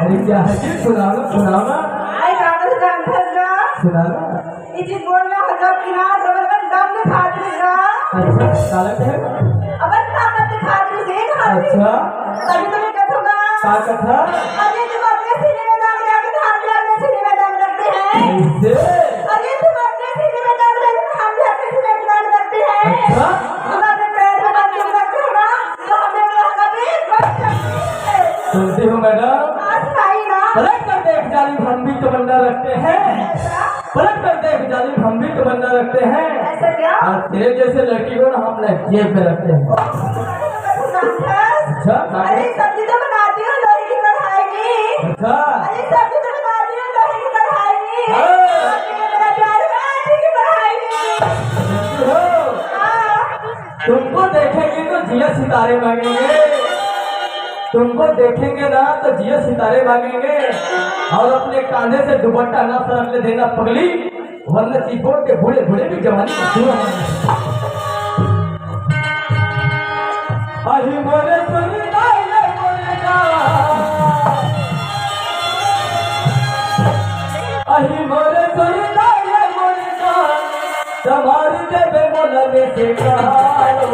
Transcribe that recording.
अरे क्या है जी, सुनाओ ना सुनाओ ना। आई कागज जानता का सुनाओ ना। इसी बोलना मतलब कि ना डबल का दम ने खातिर का अच्छा ताकत है। अब ताकत के खातिर से खातिर अच्छा तभी तुम्हें कथोगा ताकत है। अरे तुम अपने सीने में दम रखते हम भी अपने सीने में दम रखते हैं। ऐसे अरे तुम अपने सीने में दम रखते हम भी अपने सीने में दम रखते हैं। अच्छा हम अपने पैर में दम रखते हैं ना तो हमें लगा भी बच सकते हैं। सुनती हो मैडम। आज खाई ना पलट कर देख जालिम हम भी तमन्ना रखते हैं। पलट कर देख जालिम हम भी तमन्ना रखते हैं। ऐसा क्या और तेरे जैसे लड़की को ना हम जेब पे रखते हैं। अच्छा अरे सब्जी तो बनाती हूँ लोहे की कढ़ाई में। अच्छा अरे सब्जी तो बनाती हूँ लोहे की कढ़ाई में। हाँ। मेरा प्यार आटे की कढ़ाई में। हो, हाँ। तुमको देखेंगे तो जिया सितारे मांगेंगे। तुमको देखेंगे ना तो जिया सितारे मांगेंगे। और अपने कांधे से दुपट्टा ना सरक ले देना पगली, वरना चिपोड़ के बूढ़े बूढ़े भी जवानी अही मोरे सुनदाइले मोरे जान, अही मोरे सुनदाइले मोरे जान, तुम्हारी देवे मोला में से कहालो।